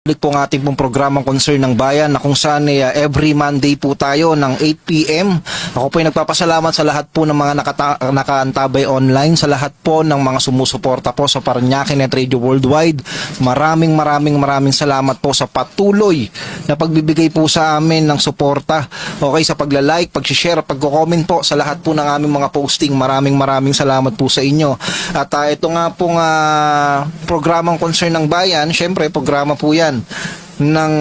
Balik po ang ating pong programang Concern ng Bayan na kung saan every Monday po tayo ng 8 p.m. Ako po ay nagpapasalamat sa lahat po ng mga nakaantabay online, sa lahat po ng mga sumusuporta po sa Parañaque Net Radio Worldwide. Maraming salamat po sa patuloy na pagbibigay po sa amin ng suporta. Okay, sa pagla-like, pag-share, pag-comment po sa lahat po ng aming mga posting. Maraming salamat po sa inyo. At ito nga pong programang Concern ng Bayan, syempre programa po yan ng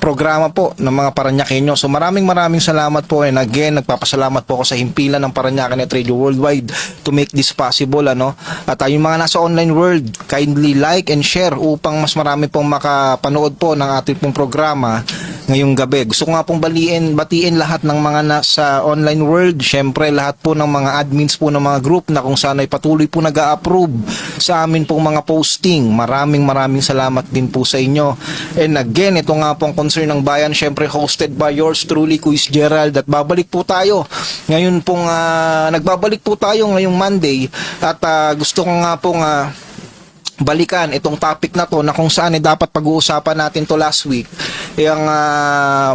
programa po ng mga Parañaqueño. So maraming salamat po, and again nagpapasalamat po ako sa himpilan ng Parañaque Net Radio Worldwide to make this possible, At yung mga nasa online world, kindly like and share upang mas marami pong makapanood po ng ating pong programa ngayong gabi. Gusto ko nga pong batiin lahat ng mga nasa online world, syempre lahat po ng mga admins po ng mga group na kung saan ay patuloy po nag-a-approve sa amin pong mga posting. Maraming salamat din po sa inyo. And again, ito nga pong Concern ng Bayan, syempre hosted by yours truly, Kuis Gerald, at babalik po tayo ngayon pong nagbabalik po tayo ngayong Monday, at gusto ko nga pong balikan itong topic na to na kung saan dapat pag-uusapan natin to last week. Ang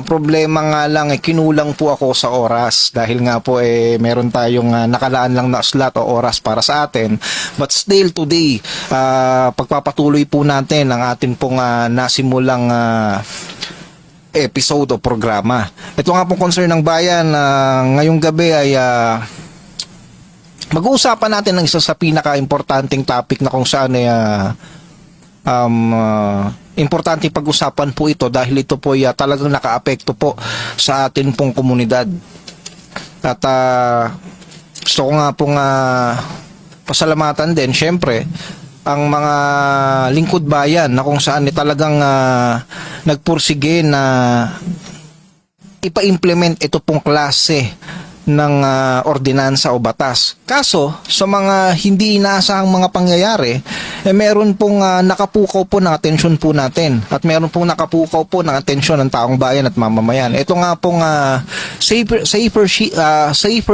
problema nga lang kinulang po ako sa oras dahil nga po meron tayong nakalaan lang na slot o oras para sa atin, but still today pagpapatuloy po natin ang atin pong nasimulang episode o programa. Ito nga pong Concern ng Bayan, ngayong gabi ay mag-uusapan natin ng isa sa pinaka-importanting topic na kung saan importante pag-usapan po ito dahil ito po ay talagang naka-apekto po sa atin pong komunidad. At gusto ko nga pong pasalamatan din syempre ang mga lingkod bayan na kung saan talagang nagpursige na ipa-implement ito pong klase ng ordinansa o batas. Kaso, sa mga hindi inaasahang mga pangyayari, meron pong nakapukaw po ng atensyon po natin, at meron pong nakapukaw po ng atensyon ng taong bayan at mamamayan. Ito nga pong Safer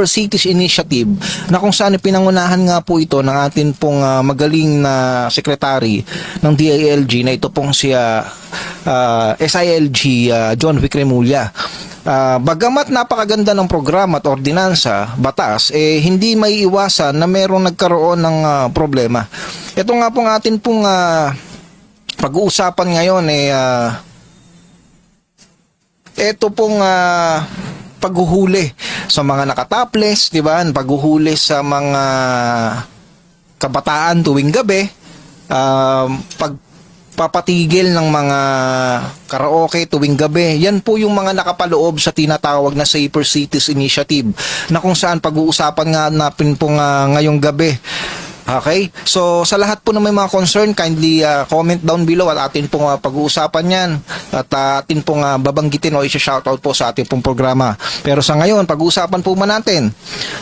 Cities Initiative na kung saan pinangunahan nga po ito ng atin pong magaling na sekretary ng DILG na ito pong si SILG John Vic Remulla. Bagamat napakaganda ng programa at ordinansa, batas, hindi may iwasan na merong nagkaroon ng problema. Ito nga pong atin pong pag-uusapan ngayon ito pong paghuhuli sa mga nakataples, di ba? Paghuhuli sa mga kabataan tuwing gabi, papatigil ng mga karaoke tuwing gabi. Yan po yung mga nakapaloob sa tinatawag na Safer Cities Initiative na kung saan pag-uusapan nga natin po ngayong gabi. Okay? So, sa lahat po na may mga concern, kindly comment down below at atin pong pag-uusapan yan at atin pong babanggitin o i-shoutout po sa ating pong programa. Pero sa ngayon, pag-uusapan po man natin,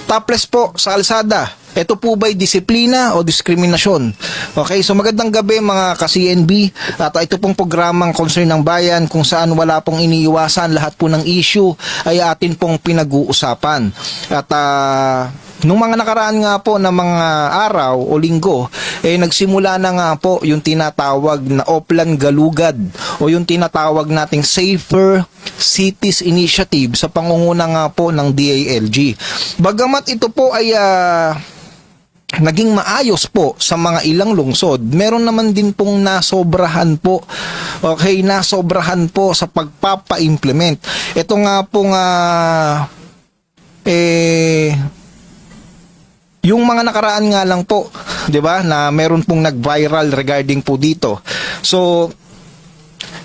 topless po sa kalsada. Ito po ba'y disiplina o diskriminasyon? Okay, so magandang gabi mga ka-CNB, at ito pong programang Concern ng Bayan kung saan wala pong iniiwasan, lahat po ng issue ay atin pong pinag-uusapan. At nung mga nakaraan nga po na mga araw o linggo, nagsimula na nga po yung tinatawag na Oplan Galugad o yung tinatawag nating Safer Cities Initiative sa pangunguna nga po ng DILG. Bagamat ito po ay naging maayos po sa mga ilang lungsod, meron naman din pong nasobrahan po. Okay, nasobrahan po sa pagpapa-implement. Ito nga pong yung mga nakaraan nga lang po, 'di ba, na meron pong nag-viral regarding po dito. So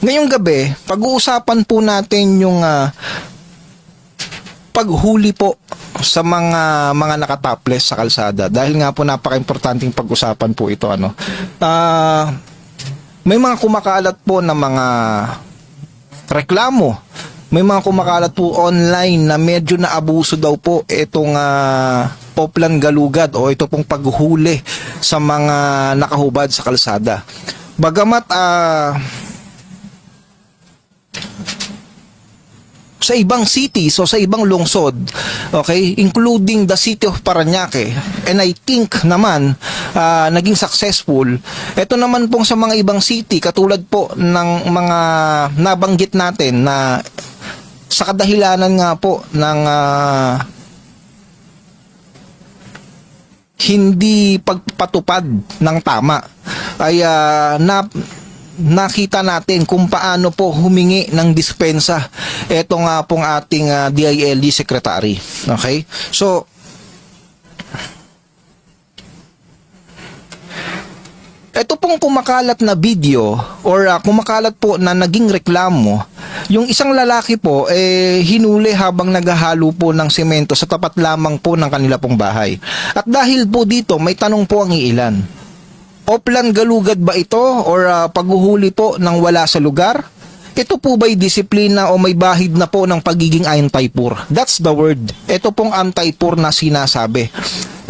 ngayong gabi, pag-uusapan po natin yung paghuli po sa mga nakataples sa kalsada dahil nga po napaka-importanting pag-usapan po ito may mga kumakalat po na mga reklamo, may mga kumakalat po online na medyo naabuso daw po itong Oplan Galugad o ito pong paghuli sa mga nakahubad sa kalsada. Bagamat sa ibang cities o sa ibang lungsod, okay, including the city of Parañaque, and I think naman naging successful. Ito naman pong sa mga ibang city katulad po ng mga nabanggit natin na sa kadahilanan nga po ng hindi pagpatupad ng tama ay nakita natin kung paano po humingi ng dispensa ito nga pong ating DILG secretary. Okay? So, ito pong kumakalat na video or kumakalat po na naging reklamo, yung isang lalaki po hinuli habang naghahalo po ng semento sa tapat lamang po ng kanila pong bahay. At dahil po dito, may tanong po ang iilan. Oplan galugad ba ito or paghuhuli po ng wala sa lugar? Ito po ba'y disiplina o may bahid na po ng pagiging anti-poor? That's the word. Ito pong anti-poor na sinasabi.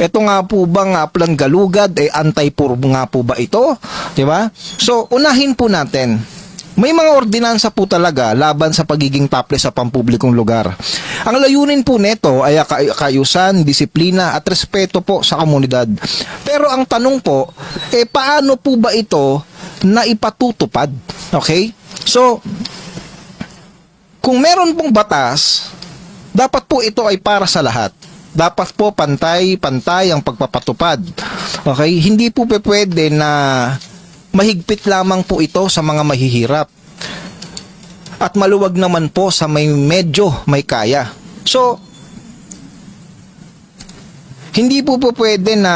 Ito nga po bang oplan galugad anti-poor nga po ba ito? Diba? So, unahin po natin. May mga ordinansa po talaga laban sa pagiging topless sa pampublikong lugar. Ang layunin po nito ay kaayusan, disiplina at respeto po sa komunidad. Pero ang tanong po, paano po ba ito na ipatutupad? Okay? So, kung meron pong batas, dapat po ito ay para sa lahat. Dapat po pantay-pantay ang pagpapatupad. Okay? Hindi po pwede na mahigpit lamang po ito sa mga mahihirap. At maluwag naman po sa medyo may kaya. So, hindi po pwede na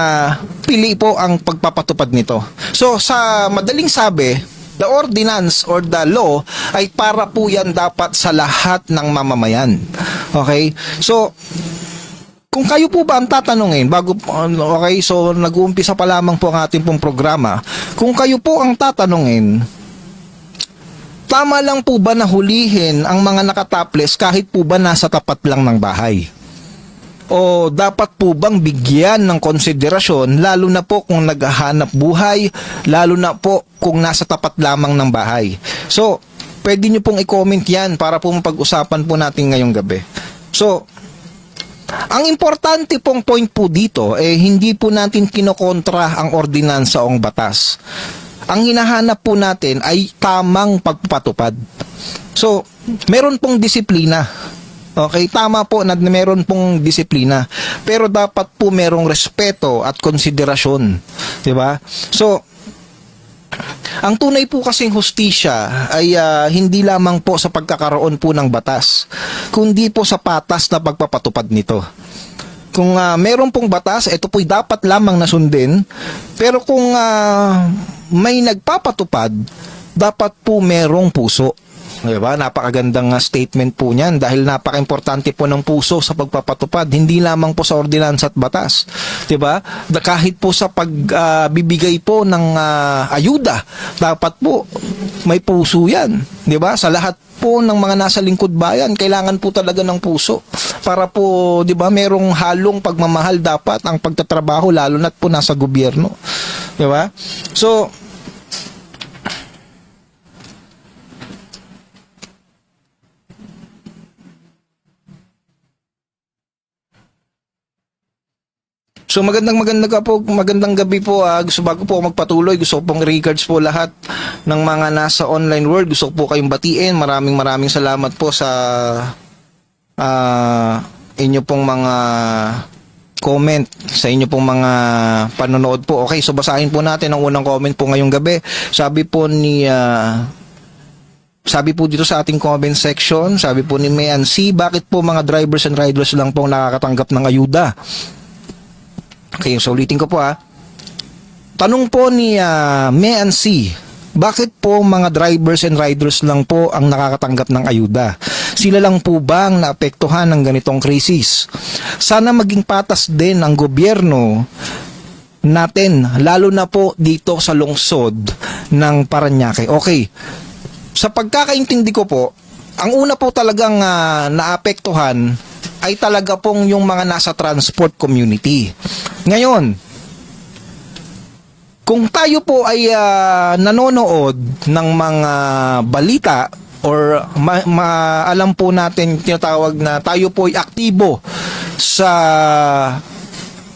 pili po ang pagpapatupad nito. So, sa madaling sabi, the ordinance or the law ay para po yan dapat sa lahat ng mamamayan. Okay? So, kung kayo po ba ang tatanungin, okay, so nag-uumpisa pa lamang po ang ating pong programa, kung kayo po ang tatanungin, tama lang po ba na hulihin ang mga nakataples kahit po ba nasa tapat lang ng bahay? O dapat po bang bigyan ng konsiderasyon lalo na po kung naghahanap buhay, lalo na po kung nasa tapat lamang ng bahay? So, pwede nyo pong i-comment yan para po mapag-usapan po natin ngayong gabi. So, ang importante pong point po dito, hindi po natin kinokontra ang ordinansa o ang batas. Ang hinahanap po natin ay tamang pagpapatupad. So, meron pong disiplina. Okay, tama po na meron pong disiplina. Pero dapat po merong respeto at konsiderasyon. Diba? So, ang tunay po kasing hustisya ay hindi lamang po sa pagkakaroon po ng batas, kundi po sa patas na pagpapatupad nito. Kung meron pong batas, ito po'y dapat lamang nasundin, pero kung may nagpapatupad, dapat po merong puso. Diba? Napakagandang statement po niyan dahil napaka-importante po ng puso sa pagpapatupad, hindi lamang po sa ordinansa at batas. Diba? Kahit po sa pagbibigay po ng ayuda, dapat po may puso yan. Diba? Sa lahat po ng mga nasa lingkod bayan, kailangan po talaga ng puso para po, diba, merong halong pagmamahal dapat ang pagtatrabaho lalo na't po nasa gobyerno. Diba? So, magandang gabi po. Bago po ako magpatuloy, gusto ko pong regards po lahat ng mga nasa online world. Gusto ko po kayong batiin. Maraming salamat po sa inyo pong mga comment, sa inyo pong mga panonood po. Okay, so basahin po natin ang unang comment po ngayong gabi. Sabi po dito sa ating comment section, sabi po ni Mayan C, bakit po mga drivers and riders lang po nakakatanggap ng ayuda? Okay, so ulitin ko po Tanong po ni Mayan C, bakit po mga drivers and riders lang po ang nakakatanggap ng ayuda? Sila lang po ba ang naapektuhan ng ganitong krisis? Sana maging patas din ang gobyerno natin, lalo na po dito sa lungsod ng Parañaque. Okay, sa pagkakaintindi ko po, ang una po talagang naapektuhan ay talaga pong yung mga nasa transport community. Ngayon, kung tayo po ay nanonood ng mga balita or alam po natin tinatawag na tayo po ay aktibo sa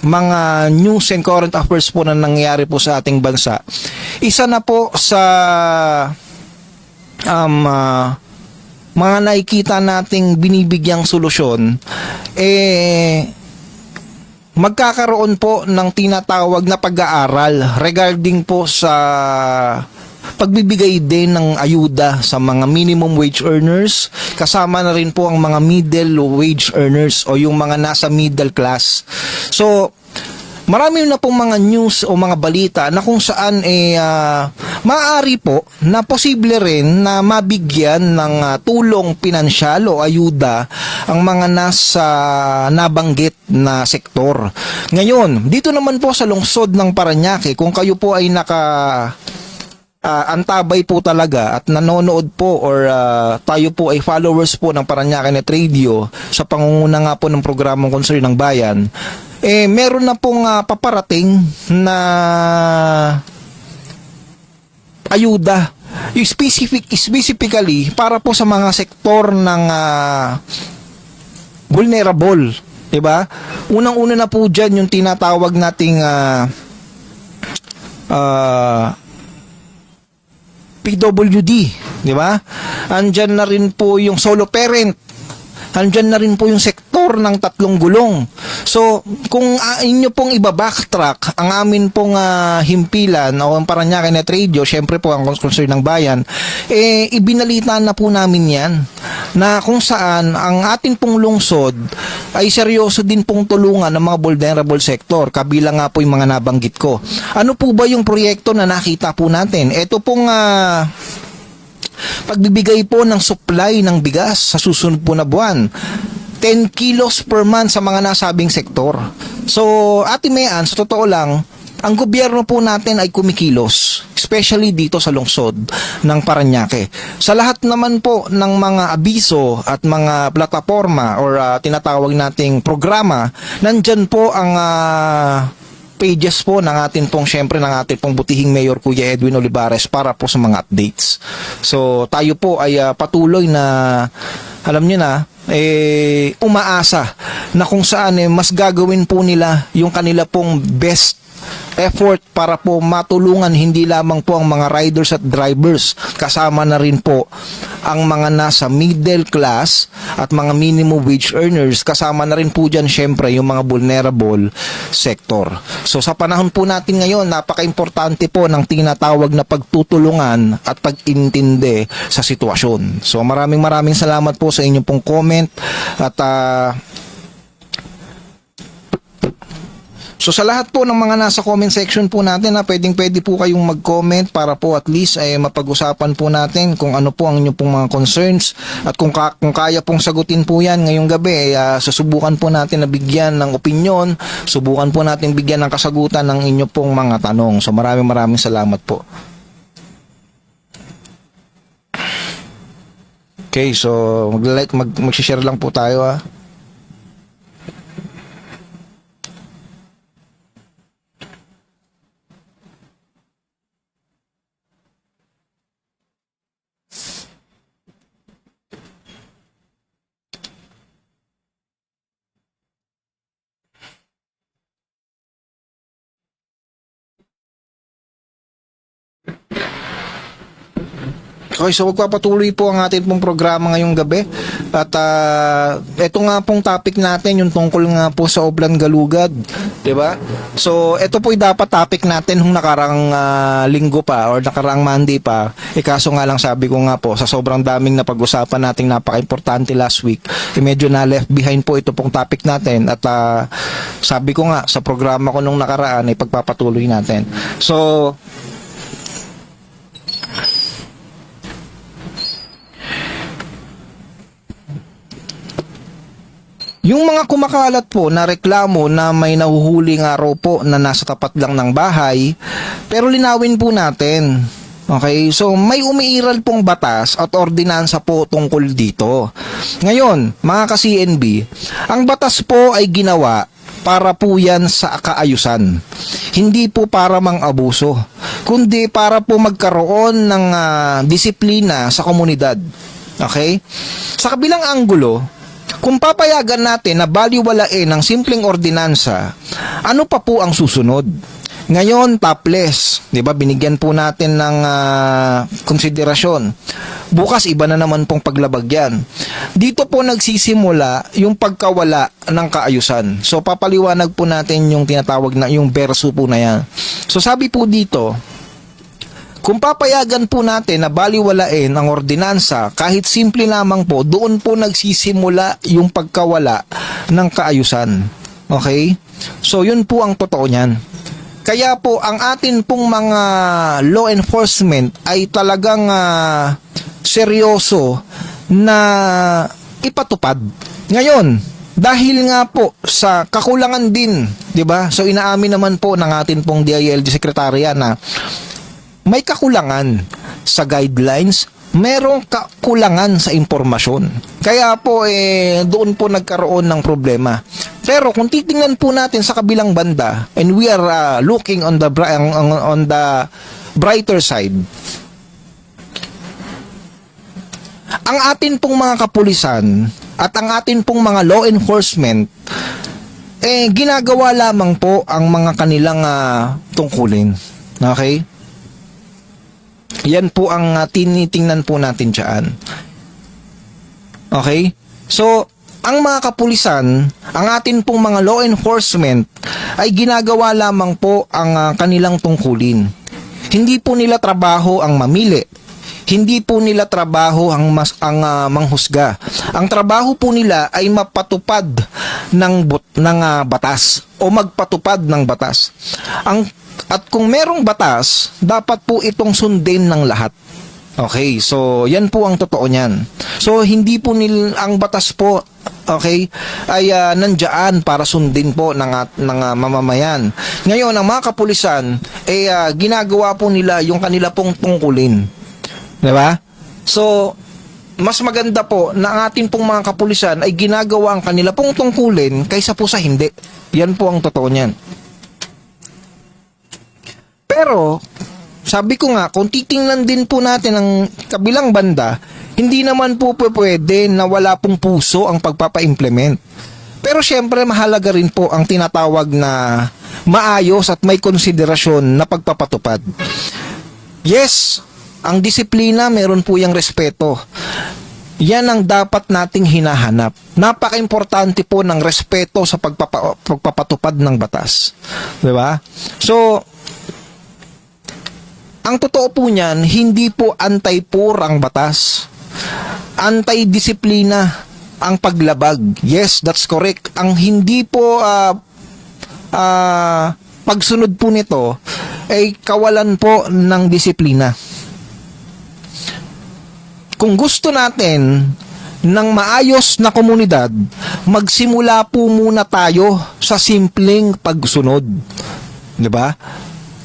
mga news and current affairs po na nangyayari po sa ating bansa. Isa na po sa mga nakikita nating binibigyang solusyon, magkakaroon po ng tinatawag na pag-aaral regarding po sa pagbibigay din ng ayuda sa mga minimum wage earners, kasama na rin po ang mga middle wage earners o yung mga nasa middle class. So, marami na pong mga news o mga balita na kung saan maaari po na posible rin na mabigyan ng tulong pinansyal o ayuda ang mga nasa nabanggit na sektor. Ngayon, dito naman po sa lungsod ng Parañaque, kung kayo po ay antabay po talaga at nanonood po or tayo po ay followers po ng Parañaque Net Radio sa pangunguna nga po ng programang Konseyo ng Bayan, meron na pong paparating na ayuda specifically para po sa mga sektor ng vulnerable, diba? Unang-una na po dyan yung tinatawag nating PWD, di ba? Andyan na rin po yung solo parent. Andyan na rin po yung sektor ng 3 gulong. So, kung inyo pong iba-backtrack ang amin pong himpilan o ang Parañaque Net Radio, syempre po ang Konseyo ng Bayan, ibinalita na po namin yan na kung saan ang ating pong lungsod ay seryoso din pong tulungan ng mga vulnerable sector, kabilang nga po yung mga nabanggit ko. Ano po ba yung proyekto na nakita po natin? Ito pong pagbibigay po ng supply ng bigas sa susunod po na buwan. 10 kilos per month sa mga nasabing sektor. So, Ate Mayan, sa totoo lang, ang gobyerno po natin ay kumikilos, especially dito sa lungsod ng Parañaque. Sa lahat naman po ng mga abiso at mga plataforma or tinatawag nating programa, nandyan po ang pages po ng atin pong, syempre ng ating pong butihing Mayor Kuya Edwin Olivares para po sa mga updates. So tayo po ay patuloy na, alam nyo na, umaasa na kung saan mas gagawin po nila yung kanila pong best effort para po matulungan hindi lamang po ang mga riders at drivers, kasama na rin po ang mga nasa middle class at mga minimum wage earners, kasama na rin po dyan syempre yung mga vulnerable sector. So sa panahon po natin ngayon, napaka-importante po ng tinatawag na pagtutulungan at pag-intindi sa sitwasyon. So maraming salamat po sa inyong pong comment at so sa lahat po ng mga nasa comment section po natin, pwede po kayong mag-comment para po at least ay mapag-usapan po natin kung ano po ang inyong pong mga concerns, at kung kaya pong sagutin po yan ngayong gabi, susubukan po natin na bigyan ng opinyon, subukan po natin bigyan ng kasagutan ng inyong pong mga tanong. So maraming salamat po. Okay, so mag-share lang po tayo . Okay, so magpapatuloy po ang ating pong programa ngayong gabi. At ito nga pong topic natin, yung tungkol nga po sa Oplan Galugad, 'di ba? So, ito po 'yung dapat topic natin nung nakarang linggo pa or nakarang Monday pa. Kaso nga lang, sabi ko nga po, sa sobrang daming napag-usapan nating napaka-importante last week, medyo na left behind po ito pong topic natin, at sabi ko nga sa programa ko nung nakaraan ay pagpapatuloy natin. So, yung mga kumakalat po na reklamo na may nahuhuling araw po na nasa tapat lang ng bahay, pero linawin po natin. Okay, so may umiiral pong batas at ordinansa po tungkol dito. Ngayon, mga ka-CNB, ang batas po ay ginawa para po yan sa kaayusan. Hindi po para mang-abuso, kundi para po magkaroon ng disiplina sa komunidad. Okay? Sa kabilang anggulo, kung papayagan natin na baliwalain ng simpleng ordinansa, ano pa po ang susunod? Ngayon, topless, 'di ba? Binigyan po natin ng konsiderasyon. Bukas iba na naman pong paglabag yan. Dito po nagsisimula yung pagkawala ng kaayusan. So papaliwanag po natin yung tinatawag na yung verso po na yan. So sabi po dito, kung papayagan po natin na baliwalain ang ordinansa, kahit simple lamang po, doon po nagsisimula yung pagkawala ng kaayusan. Okay? So yun po ang totoo niyan. Kaya po ang atin pong mga law enforcement ay talagang seryoso na ipatupad. Ngayon, dahil nga po sa kakulangan din, 'di ba? So inaamin naman po ng atin pong DILG sekretarya na may kakulangan sa guidelines, merong kakulangan sa impormasyon. Kaya po doon po nagkaroon ng problema. Pero kung titingnan po natin sa kabilang banda, and we are looking on the brighter side, ang atin pong mga kapulisan at ang atin pong mga law enforcement ginagawa lamang po ang mga kanilang tungkulin. Okay? Yan po ang tinitingnan po natin diyan. Okay? So, ang mga kapulisan, ang atin pong mga law enforcement ay ginagawa lamang po ang kanilang tungkulin. Hindi po nila trabaho ang mamili. Hindi po nila trabaho ang manghusga. Ang trabaho po nila ay mapatupad ng batas o magpatupad ng batas. At kung merong batas, dapat po itong sundin ng lahat. Okay, so yan po ang totoo niyan. So hindi po ang batas po, okay, ay nandiyan para sundin po ng mamamayan. Ngayon, ang mga kapulisan ginagawa po nila yung kanila pong tungkulin. 'Di ba? So mas maganda po na ang ating pong mga kapulisan ay ginagawa ang kanila pong tungkulin kaysa po sa hindi. Yan po ang totoo niyan. Pero sabi ko nga, kung titingnan din po natin ang kabilang banda, hindi naman po pwede na wala pong puso ang pagpapa-implement. Pero syempre mahalaga rin po ang tinatawag na maayos at may konsiderasyon na pagpapatupad. Yes, ang disiplina, meron po yung respeto. Yan ang dapat nating hinahanap. Napaka-importante po ng respeto sa pagpapatupad ng batas. 'Di ba? So, ang totoo po niyan, hindi po anti-poor ang batas. Anti-disiplina ang paglabag. Yes, that's correct. Ang hindi po pagsunod po nito ay kawalan po ng disiplina. Kung gusto natin ng maayos na komunidad, magsimula po muna tayo sa simpleng pagsunod. 'Di ba?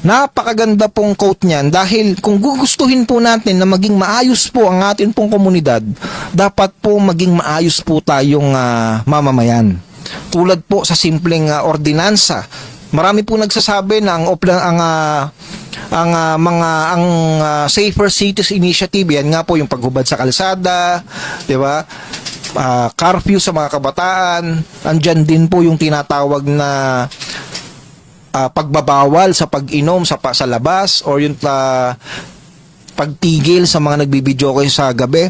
Napakaganda pong quote niyan dahil kung gugustuhin po natin na maging maayos po ang atin pong komunidad, dapat po maging maayos po tayong mamamayan. Tulad po sa simpleng ordinansa. Marami po nagsasabi na ang Safer Cities Initiative, yan nga po yung paghubad sa kalsada, 'di ba? Curfew sa mga kabataan, andyan din po yung tinatawag na pagbabawal sa pag-inom sa labas or yung pagtigil sa mga nagbibideo kayo sa gabi.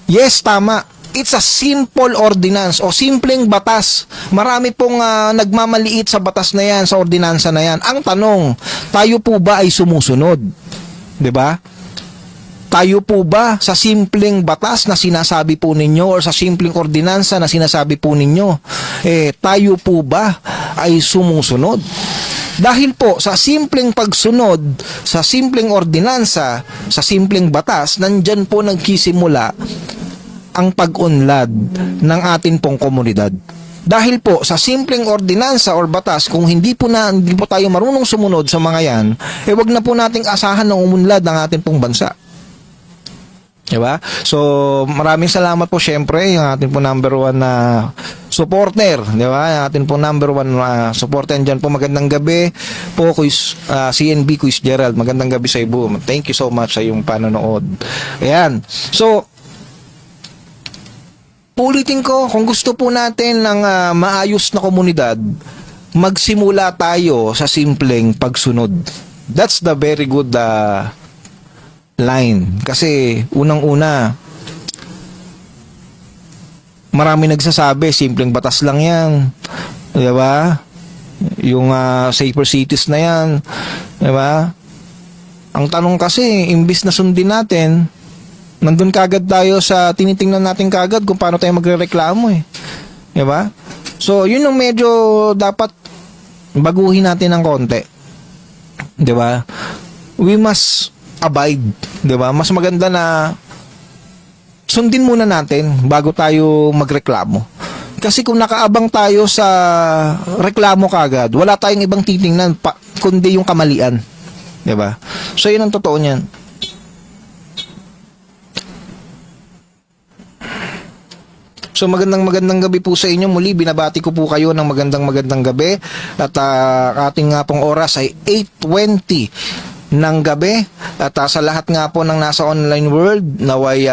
Yes, tama. It's a simple ordinance o simpleng batas. Marami pong nagmamaliit sa batas na yan, sa ordinansa na yan. Ang tanong, tayo po ba ay sumusunod? 'Di ba? Tayo po ba sa simpleng batas na sinasabi po ninyo or sa simpleng ordinansa na sinasabi po ninyo, tayo po ba ay sumusunod? Dahil po sa simpleng pagsunod, sa simpleng ordinansa, sa simpleng batas, nandyan po nagsisimula ang pag-unlad ng atin pong komunidad. Dahil po sa simpleng ordinansa or batas, kung hindi po tayo marunong sumunod sa mga yan, wag na po nating asahan ng umunlad ng atin pong bansa. Diba? So, maraming salamat po syempre yung ating po number 1 na supporter, di ba? Atin po number 1 supporter dyan po. Magandang gabi po, CNB Quiz Gerald. Magandang gabi sa iyo. Thank you so much sa iyong panonood. Ayan. So, ulitin ko, kung gusto po natin ng maayos na komunidad, magsimula tayo sa simpleng pagsunod. That's the very good line. Kasi unang-una, marami nagsasabi, simpleng batas lang yan. Di ba? Yung safer cities na yan. Di ba? Ang tanong kasi, imbis na sundin natin, nandun kagad tayo sa tinitingnan natin kagad kung paano tayo magrereklamo eh. Di ba? So, yun yung medyo dapat baguhin natin ng konti. Di ba? We must abide. Di ba? Mas maganda na sundin muna natin bago tayo magreklamo. Kasi kung nakaabang tayo sa reklamo kagad, wala tayong ibang titingnan kundi yung kamalian. 'Di ba? So yun ang totoo niyan. So magandang gabi po sa inyo. Muli binabati ko po kayo ng magandang gabi. At ating nga pong oras ay 8:20 ng gabi. At sa lahat nga po ng nasa online world, naway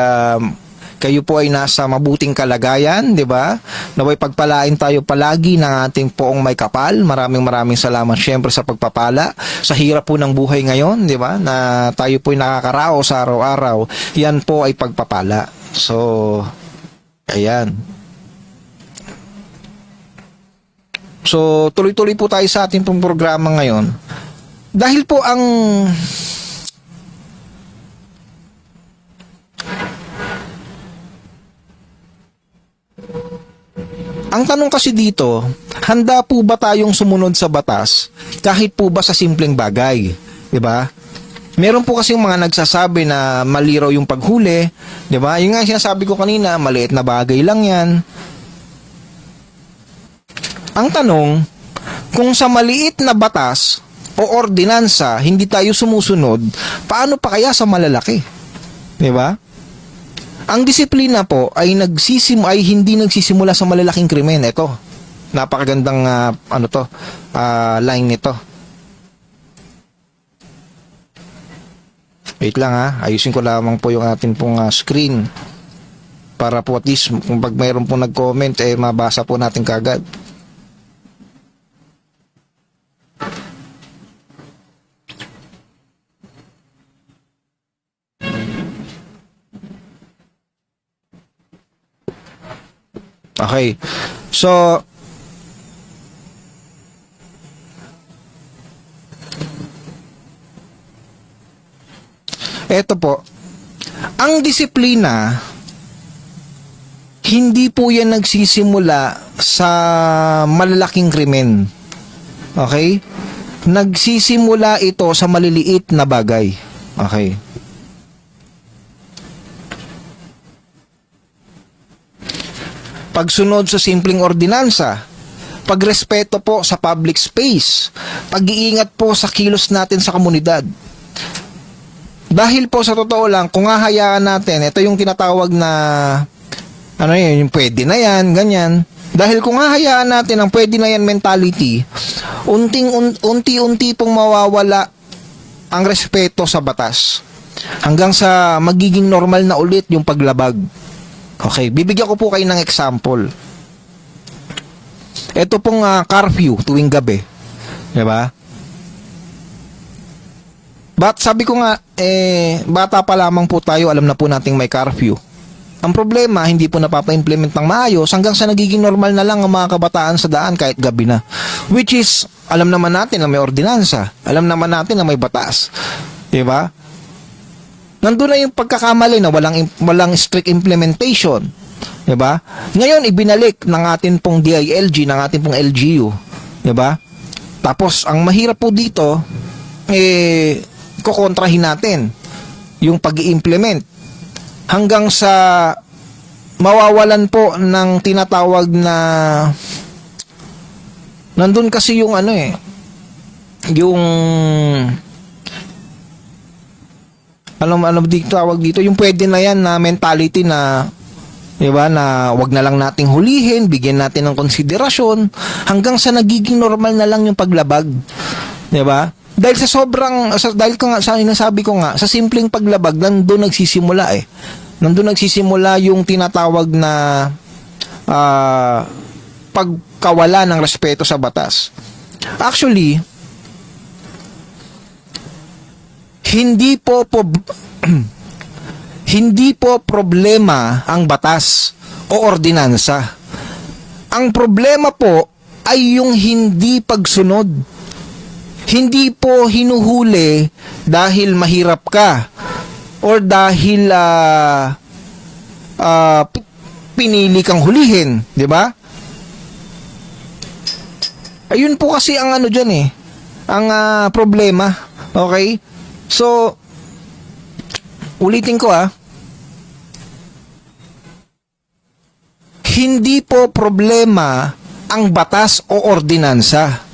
kayo po ay nasa mabuting kalagayan, di ba? Naway pagpalain tayo palagi ng ating poong may kapal. Maraming salamat syempre sa pagpapala. Sa hirap po ng buhay ngayon, di ba? Na tayo po ay nakakaraos sa araw-araw. Yan po ay pagpapala. So, ayan. So, tuloy-tuloy po tayo sa ating pong programa ngayon. Dahil po ang tanong kasi dito, handa po ba tayong sumunod sa batas kahit po ba sa simpleng bagay? 'Di ba? Meron po kasi mga nagsasabi na mali raw yung paghuli, 'di ba? Yung nga sinasabi ko kanina, maliit na bagay lang 'yan. Ang tanong, kung sa maliit na batas o ordinansa hindi tayo sumusunod, paano pa kaya sa malalaki? 'Di ba? Ang disiplina po ay hindi nagsisimula sa malalaking krimen. Ito, napakagandang line nito. Wait lang ayusin ko lamang po yung atin pong screen para po at least kung pag mayroon po nag-comment mabasa po natin kagad. Okay. So, eto po. Ang disiplina, hindi po yan nagsisimula sa malalaking krimen. Okay? Nagsisimula ito sa maliliit na bagay. Okay. Pagsunod sa simpleng ordinansa, pagrespeto po sa public space, pag-iingat po sa kilos natin sa komunidad. Dahil po sa totoo lang, kung hahayaan natin, ito yung tinatawag na yung pwede na yan, ganyan. Dahil kung hahayaan natin ang pwede na yan mentality, unti-unti pong mawawala ang respeto sa batas. Hanggang sa magiging normal na ulit yung paglabag. Okay, bibigyan ko po kayo ng example. Ito pong curfew tuwing gabi. Diba? Sabi ko nga, bata pa lamang po tayo, alam na po nating may curfew. Ang problema, hindi po napapa-implement ng maayos hanggang sa nagiging normal na lang ang mga kabataan sa daan kahit gabi na. Which is, alam naman natin na may ordinansa. Alam naman natin na may batas. Diba? Nandun na yung pagkakamali na walang strict implementation. Diba? Ngayon, ibinalik ng atin pong DILG, ng atin pong LGU. Diba? Tapos, ang mahirap po dito, kukontrahin natin yung pag-i-implement hanggang sa mawawalan po ng tinatawag na nandun kasi yung yung ano dito tawag dito, yung pwede na yan na mentality na Diba? Na wag na lang nating hulihin, bigyan natin ng konsiderasyon hanggang sa nagiging normal na lang yung paglabag. Diba? Dahil sa dahil ko nga, sa inasabi ko nga, sa simpleng paglabag, nandun nagsisimula eh. Nandun nagsisimula yung tinatawag na pagkawala ng respeto sa batas. Actually, hindi po problema ang batas o ordinansa. Ang problema po ay yung hindi pagsunod. Hindi po hinuhuli dahil mahirap ka or dahil pinili kang hulihin, di ba? Ayun po kasi ang ano dyan eh, ang problema. Okay? So, ulitin ko hindi po problema ang batas o ordinansa.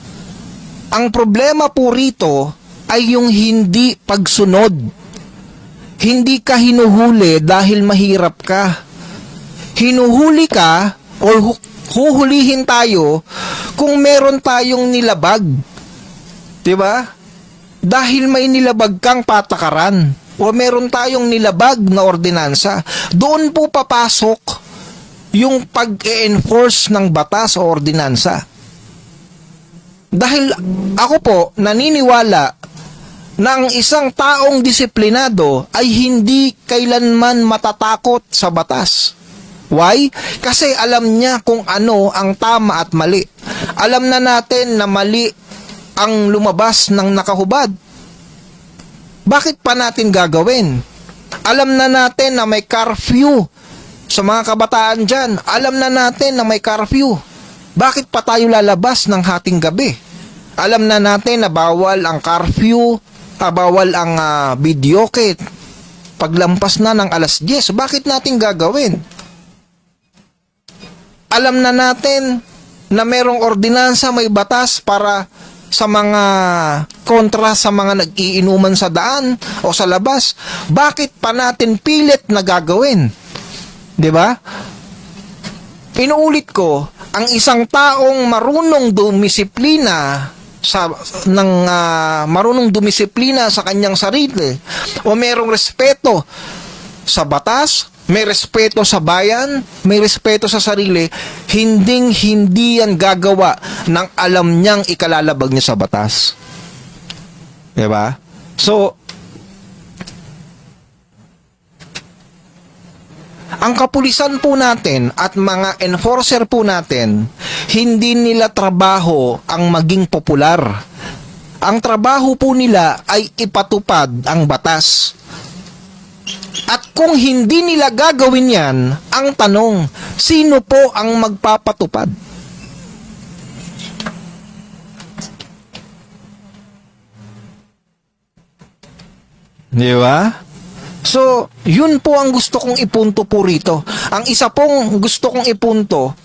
Ang problema po rito ay yung hindi pagsunod. Hindi ka hinuhuli dahil mahirap ka. Hinuhuli ka o huhulihin tayo kung meron tayong nilabag. 'Di ba? Dahil may nilabag kang patakaran o meron tayong nilabag na ordinansa, doon po papasok yung pag-e-enforce ng batas o ordinansa. Dahil ako po naniniwala na ang isang taong disiplinado ay hindi kailanman matatakot sa batas. Why? Kasi alam niya kung ano ang tama at mali. Alam na natin na mali ang lumabas ng nakahubad. Bakit pa natin gagawin? Alam na natin na may curfew sa mga kabataan dyan. Alam na natin na may curfew. Bakit pa tayo lalabas ng hating gabi? Alam na natin na bawal ang curfew, bawal ang videoke paglampas na ng alas 10. Bakit natin gagawin? Alam na natin na merong ordinansa, may batas para sa mga kontra sa mga nag-iinuman sa daan o sa labas. Bakit pa natin pilit na gagawin? 'Di ba? Inuulit ko, ang isang taong marunong dumisiplina sa kanyang sarili o merong respeto sa batas, may respeto sa bayan, may respeto sa sarili, hindi yan gagawa ng alam niyang ikalalabag niya sa batas. Diba? So, ang kapulisan po natin at mga enforcer po natin, hindi nila trabaho ang maging popular. Ang trabaho po nila ay ipatupad ang batas. At kung hindi nila gagawin yan, ang tanong, sino po ang magpapatupad? Di ba? So, yun po ang gusto kong ipunto po rito. Ang isa pong gusto kong ipunto,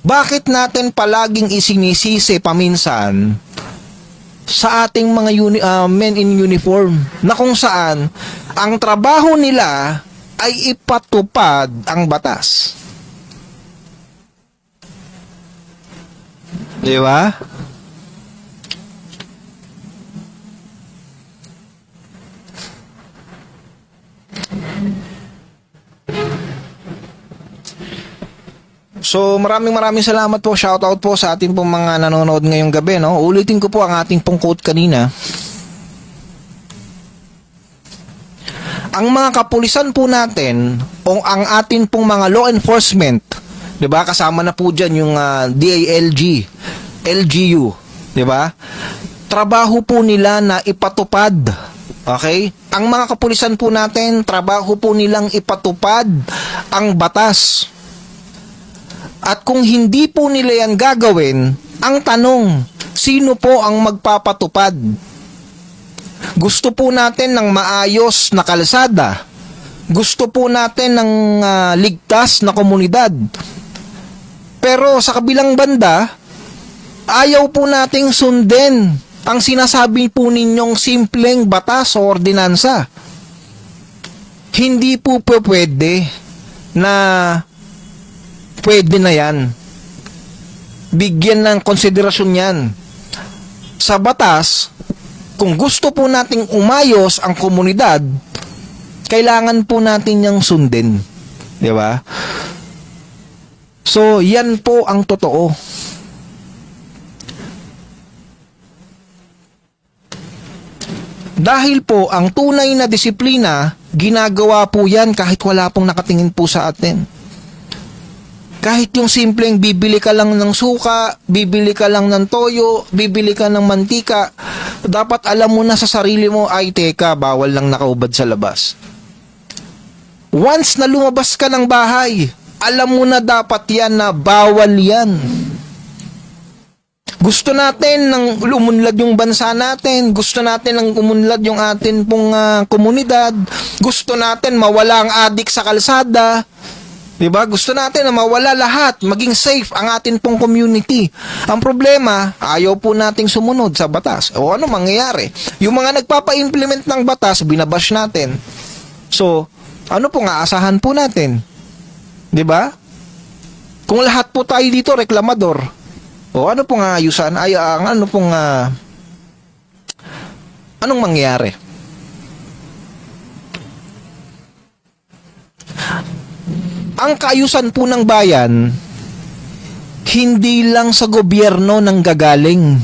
bakit natin palaging isinisisi paminsan sa ating mga men in uniform na kung saan ang trabaho nila ay ipatupad ang batas. Di ba? So maraming salamat po, shoutout po sa ating pong mga nanonood ngayong gabi, no? Ulitin ko po ang ating pong quote kanina. Ang mga kapulisan po natin o ang atin pong mga law enforcement, 'di ba? Kasama na po diyan yung DILG, LGU, 'di ba? Trabaho po nila na ipatupad. Okay? Ang mga kapulisan po natin, trabaho po nilang ipatupad ang batas. At kung hindi po nila yan gagawin, ang tanong, sino po ang magpapatupad? Gusto po natin ng maayos na kalsada. Gusto po natin ng ligtas na komunidad. Pero sa kabilang banda, ayaw po nating sundin ang sinasabi po ninyong simpleng batas o ordinansa. Hindi po pwede. na pwede na yan. Bigyan ng konsiderasyon yan. Sa batas, kung gusto po nating umayos ang komunidad, kailangan po natin niyang sundin. Di ba? So, yan po ang totoo. Dahil po, ang tunay na disiplina, ginagawa po yan kahit wala pong nakatingin po sa atin. Kahit yung simpleng bibili ka lang ng suka, bibili ka lang ng toyo, bibili ka ng mantika, dapat alam mo na sa sarili mo, ay teka, bawal lang nakaubad sa labas. Once na lumabas ka ng bahay, alam mo na dapat yan na bawal yan. Gusto natin nang umunlad yung bansa natin, gusto natin nang umunlad yung atin pong komunidad, gusto natin mawala ang adik sa kalsada, diba? Gusto natin na mawala lahat, maging safe ang atin pong community. Ang problema, ayaw po nating sumunod sa batas. O ano mangyayari? Yung mga nagpapa-implement ng batas, binabash natin. So, ano pong aasahan po natin? Diba? Kung lahat po tayo dito reklamador, o ano pong ayusan? Anong mangyayari? Ang kaayusan po ng bayan, hindi lang sa gobyerno nang gagaling.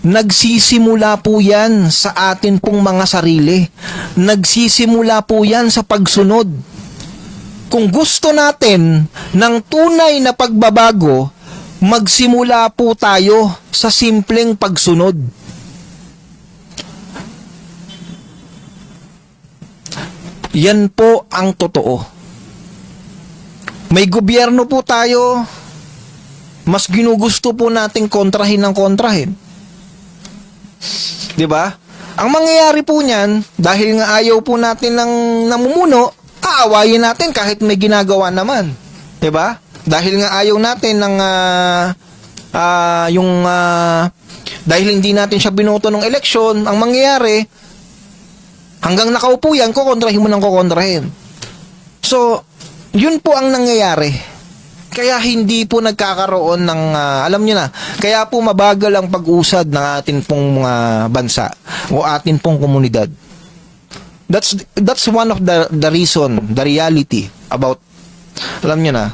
Nagsisimula po yan sa atin pong mga sarili. Nagsisimula po yan sa pagsunod. Kung gusto natin ng tunay na pagbabago, magsimula po tayo sa simpleng pagsunod. Yan po ang totoo. May gobyerno po tayo, mas ginugusto po nating kontrahin ng kontrahin. 'Di ba? Ang mangyayari po niyan, dahil nga ayaw po natin ng namumuno, aawayin natin kahit may ginagawa naman. 'Di ba? Dahil nga ayaw natin ng dahil hindi natin siya binoto ng eleksyon, ang mangyayari, hanggang nakaupo yan, kukontrahin mo ng kukontrahin. So, yun po ang nangyayari. Kaya hindi po nagkakaroon ng, alam nyo na, kaya po mabagal ang pag-usad ng atin pong bansa o atin pong komunidad. That's one of the reason, the reality about, alam nyo na,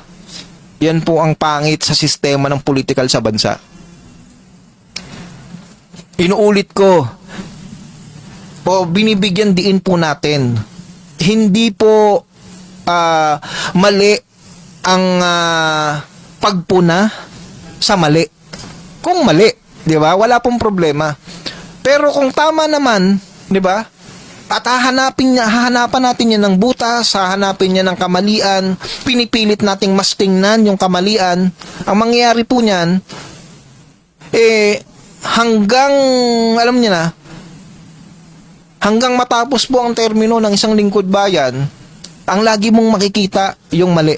yan po ang pangit sa sistema ng political sa bansa. Inuulit ko, binibigyan diin po natin. Hindi po mali ang pagpuna sa mali. Kung mali, 'di ba? Wala pong problema. Pero kung tama naman, 'di ba? At hahanapan natin yan ng butas, hahanapin niya ng kamalian, pinipilit nating mas tingnan yung kamalian. Ang mangyayari po niyan, hanggang, alam niya na, hanggang matapos po ang termino ng isang lingkod bayan, ang lagi mong makikita yung mali.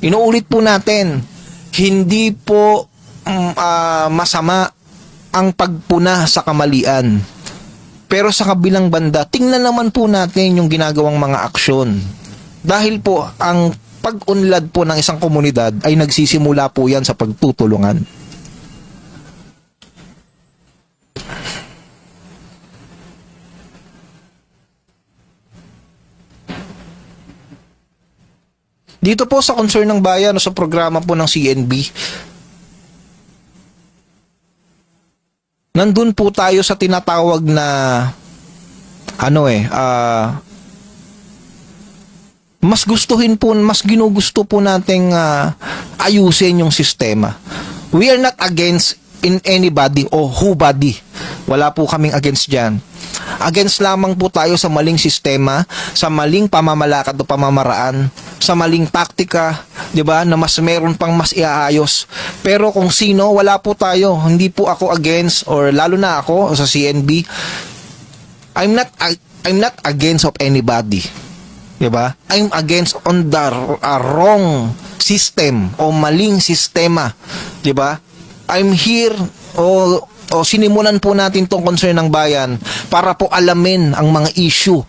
Inuulit po natin, hindi po masama ang pagpuna sa kamalian. Pero sa kabilang banda, tingnan naman po natin yung ginagawang mga aksyon. Dahil po, ang pag-unlad po ng isang komunidad ay nagsisimula po yan sa pagtutulungan. Dito po sa Concern ng Bayan o sa programa po ng CNB, nandun po tayo sa tinatawag na mas ginugusto po nating ayusin yung sistema. We are not against in anybody o whobody. Wala po kaming against dyan. Against lamang po tayo sa maling sistema, sa maling pamamalakad o pamamaraan, sa maling taktika, 'di ba, na mas meron pang mas iaayos. Pero kung sino, wala po tayo. Hindi po ako against, or lalo na ako sa CNB, I'm not against of anybody. 'Di ba? I'm against on the wrong system o maling sistema, 'di ba? I'm here o sinimulan po natin tong Concern ng Bayan para po alamin ang mga issue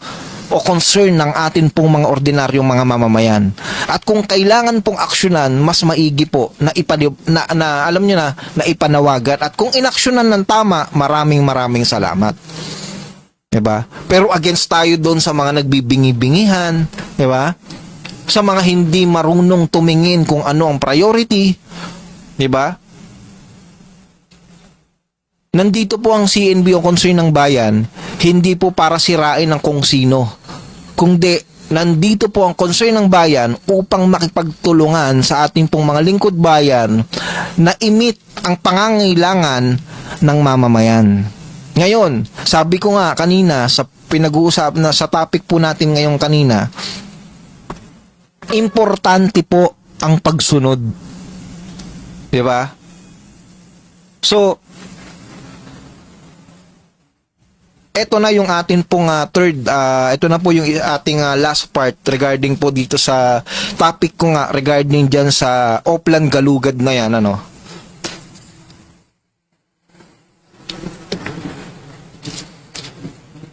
o concern ng atin pong mga ordinaryong mga mamamayan. At kung kailangan pong aksyonan, mas maigi po na, alam nyo na ipanawagan. At kung inaksyonan ng tama, maraming salamat. Diba? Pero against tayo doon sa mga nagbibingi-bingihan, diba? Sa mga hindi marunong tumingin kung ano ang priority, diba? Nandito po ang CNB o concern ng bayan, hindi po para sirain ng kung sino. Kundi, nandito po ang concern ng bayan upang makipagtulungan sa ating pong mga lingkod bayan na imit ang pangangailangan ng mamamayan. Ngayon, sabi ko nga kanina sa pinag-uusap na sa topic po natin ngayong kanina, importante po ang pagsunod. 'Di ba? So, ito na yung atin pong ito na po yung ating last part regarding po dito sa topic ko nga regarding dyan sa Oplan Galugad na yan, ano.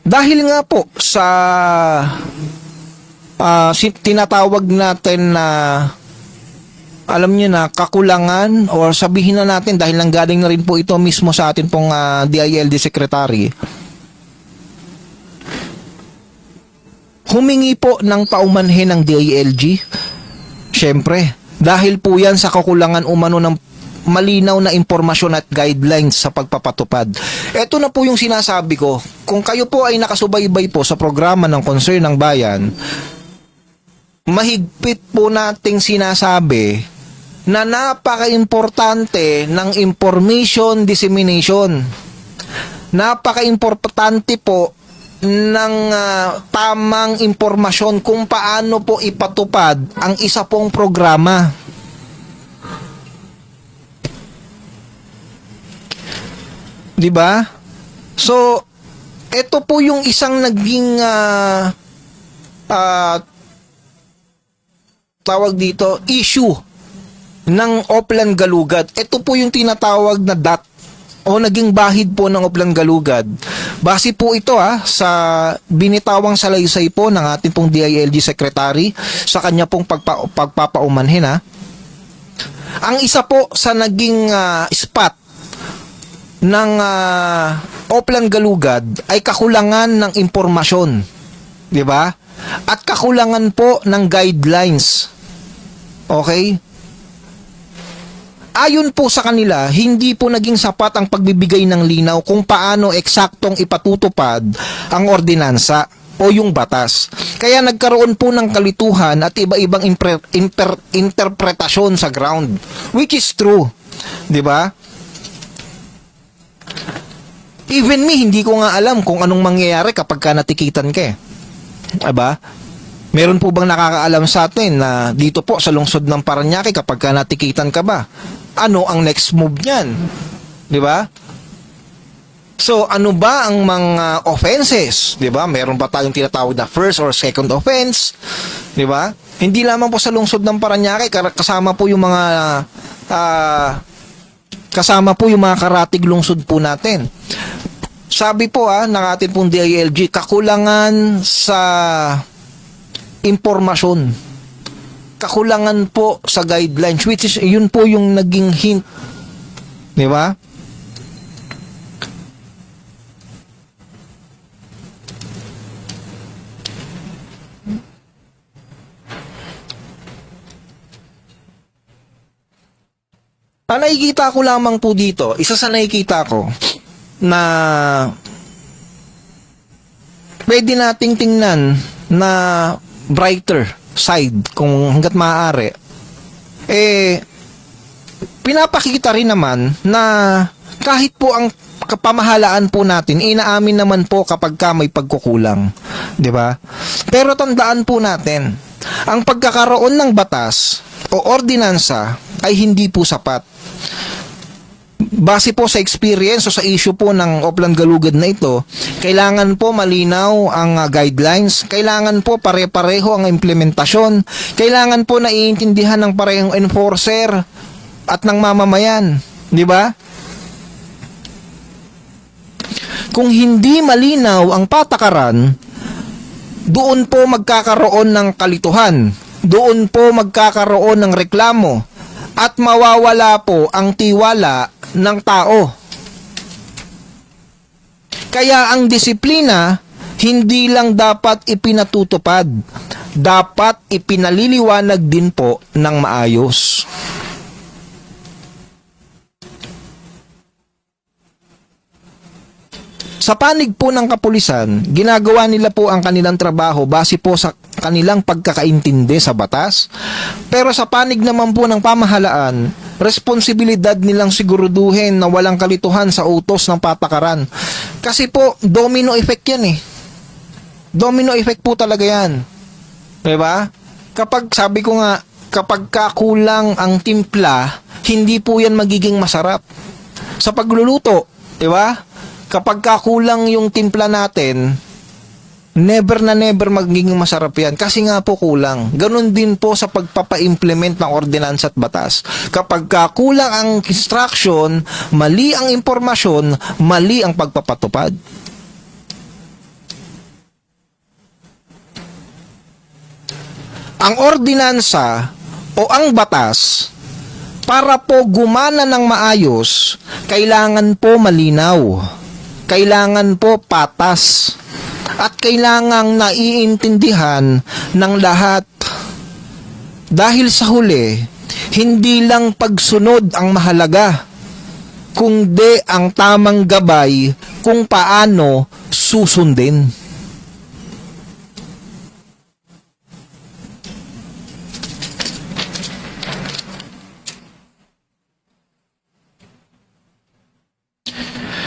Dahil nga po sa tinatawag natin na alam niyo na kakulangan or sabihin na natin dahil nanggaling na rin po ito mismo sa atin pong DILD Secretary, humingi po ng paumanhin ng DILG. Siyempre, dahil po yan sa kakulangan umano ng malinaw na impormasyon at guidelines sa pagpapatupad. Ito na po yung sinasabi ko. Kung kayo po ay nakasubaybay po sa programa ng Concern ng Bayan, mahigpit po nating sinasabi na napaka-importante ng information dissemination. Napaka-importante po ng tamang impormasyon kung paano po ipatupad ang isa pong programa. Diba? So, ito po yung isang naging tawag dito, issue ng Oplan Galugad. Ito po yung tinatawag na DAT o naging bahid po ng Oplan Galugad. Base po ito sa binitawang salaysay po ng ating pong DILG Secretary sa kanya pong pagpapaumanhin. Ang isa po sa naging spot ng Oplan Galugad ay kakulangan ng impormasyon, di ba? At kakulangan po ng guidelines. Okay? Ayon po sa kanila, hindi po naging sapat ang pagbibigay ng linaw kung paano eksaktong ipatutupad ang ordinansa o yung batas. Kaya nagkaroon po ng kalituhan at iba-ibang interpretasyon sa ground, which is true, di ba? Even me, hindi ko nga alam kung anong mangyayari kapag ka natikitan ka. Diba? Meron po bang nakakaalam sa atin na dito po sa lungsod ng Parañaque kapag ka natikitan ka ba? Ano ang next move niyan? Diba? So, ano ba ang mga offenses? Diba? Meron ba tayong tinatawag na first or second offense? Diba? Hindi lamang po sa lungsod ng Parañaque, kasama po yung mga karatig lungsod po natin. Sabi po ng ating pong DILG, kakulangan sa impormasyon. Kakulangan po sa guidelines, which is, yun po yung naging hint. Di ba? Nakikita ko lamang po dito, isa sa nakikita ko, na pwede nating tingnan na brighter side kung hanggat maaari, pinapakita rin naman na kahit po ang pamahalaan po natin, inaamin naman po kapag ka may pagkukulang, di ba? Pero tandaan po natin, ang pagkakaroon ng batas o ordinansa ay hindi po sapat. Base po sa experience o sa issue po ng Oplan Galugad na ito, kailangan po malinaw ang guidelines, kailangan po pare-pareho ang implementasyon, kailangan po naiintindihan ng parehong enforcer at ng mamamayan, di ba? Kung hindi malinaw ang patakaran, doon po magkakaroon ng kalituhan, doon po magkakaroon ng reklamo, at mawawala po ang tiwala ng tao. Kaya ang disiplina, hindi lang dapat ipinatutupad, dapat ipinaliliwanag din po ng maayos. Sa panig po ng kapulisan, ginagawa nila po ang kanilang trabaho base po sa kanilang pagkakaintindi sa batas. Pero sa panig naman po ng pamahalaan, responsibilidad nilang siguruduhin na walang kalituhan sa utos ng patakaran. Kasi po, domino effect yan eh. Domino effect po talaga yan. Diba? Kapag, sabi ko nga, kapag kakulang ang timpla, hindi po yan magiging masarap. Sa pagluluto, diba? Kapag kakulang yung timpla natin, never na never magiging masarap yan. Kasi nga po kulang. Ganon din po sa pagpapa-implement ng ordinansa at batas. Kapag kakulang ang instruction, mali ang impormasyon, mali ang pagpapatupad. Ang ordinansa o ang batas, para po gumana ng maayos, kailangan po malinaw. Kailangan po patas. At kailangang naiintindihan ng lahat. Dahil sa huli, hindi lang pagsunod ang mahalaga, kundi ang tamang gabay kung paano susundin.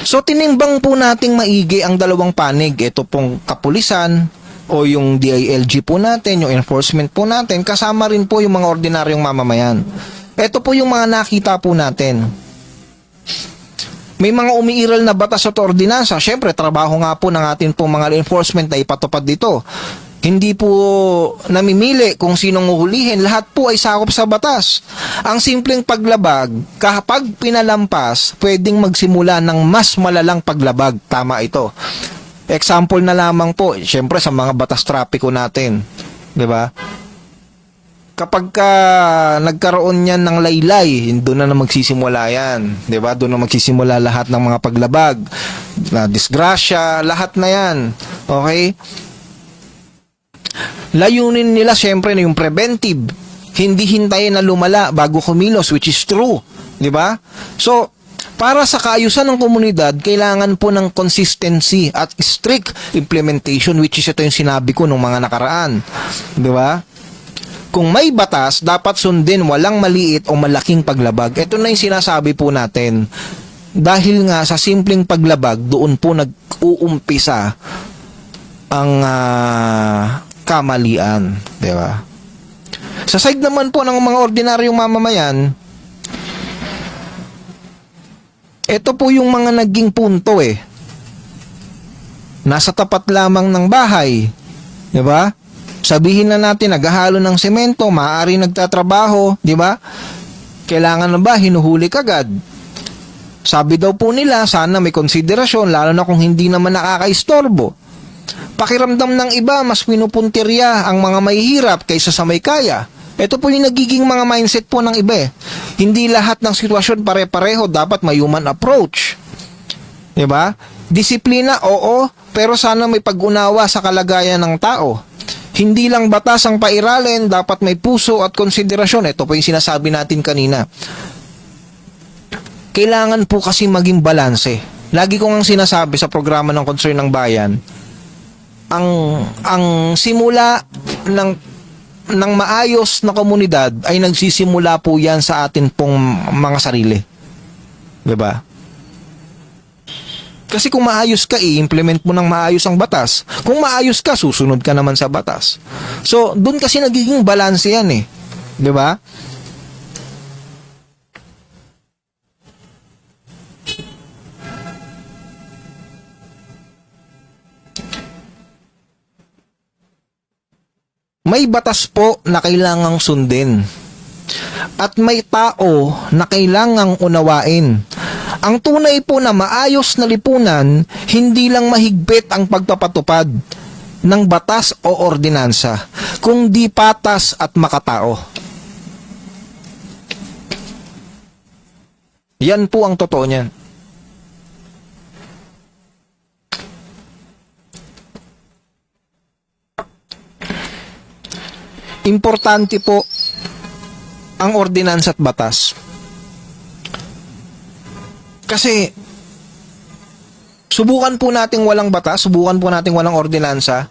So tinimbang po nating maigi ang dalawang panig. Ito pong kapulisan o yung DILG po natin, yung enforcement po natin, kasama rin po yung mga ordinaryong mamamayan. Ito po yung mga nakita po natin. May mga umiiral na batas at ordinansa. Siyempre, trabaho nga po ng atin po mga enforcement na ipatupad dito. Hindi po namimili kung sinong uhulihin. Lahat po ay sakop sa batas. Ang simpleng paglabag, kapag pinalampas, pwedeng magsimula ng mas malalang paglabag. Tama ito. Example na lamang po, syempre sa mga batas trapiko natin. 'Di ba? Kapag nagkaroon yan ng laylay, doon na magsisimula yan. 'Di ba? Doon na magsisimula lahat ng mga paglabag, na disgrasya, lahat na yan. Okay? Layunin nila siyempre na yung preventive, hindi hintayin na lumala bago kumilos, which is true, di ba? So, para sa kaayusan ng komunidad, kailangan po ng consistency at strict implementation, which is ito yung sinabi ko nung mga nakaraan, di ba? Kung may batas, dapat sundin, walang maliit o malaking paglabag. Ito na yung sinasabi po natin. Dahil nga sa simpleng paglabag, doon po nag-uumpisa ang kamalian, di ba? Sa side naman po ng mga ordinaryong mamamayan, ito po yung mga naging punto eh. Nasa tapat lamang ng bahay, di ba? Sabihin na natin, naghahalo ng semento, maaari nagtatrabaho, di ba? Kailangan na ba hinuhuli kagad? Sabi daw po nila, sana may konsiderasyon, lalo na kung hindi naman nakakaistorbo. Pakiramdam ng iba, mas pinupuntirya ang mga mahihirap kaysa sa may kaya. Ito po yung nagiging mga mindset po ng iba eh. Hindi lahat ng sitwasyon pare-pareho, dapat may human approach. Diba? Disiplina, oo, pero sana may pag-unawa sa kalagayan ng tao. Hindi lang batas ang pairalin, dapat may puso at konsiderasyon. Ito po yung sinasabi natin kanina. Kailangan po kasi maging balanse. Lagi ko ngang sinasabi sa programa ng Concern ng Bayan, ang simula ng maayos na komunidad ay nagsisimula po yan sa atin pong mga sarili. 'Di ba? Kasi kung maayos ka, i-implement mo ng maayos ang batas. Kung maayos ka, susunod ka naman sa batas. So, doon kasi nagiging balanse yan eh. 'Di ba? May batas po na kailangang sundin. At may tao na kailangang unawain. Ang tunay po na maayos na lipunan, hindi lang mahigpit ang pagpapatupad. ng batas o ordinansa, kung di patas at makatao. Yan po ang totoo niyan. Importante po ang ordinansa at batas. Kasi subukan po nating walang batas, subukan po nating walang ordinansa.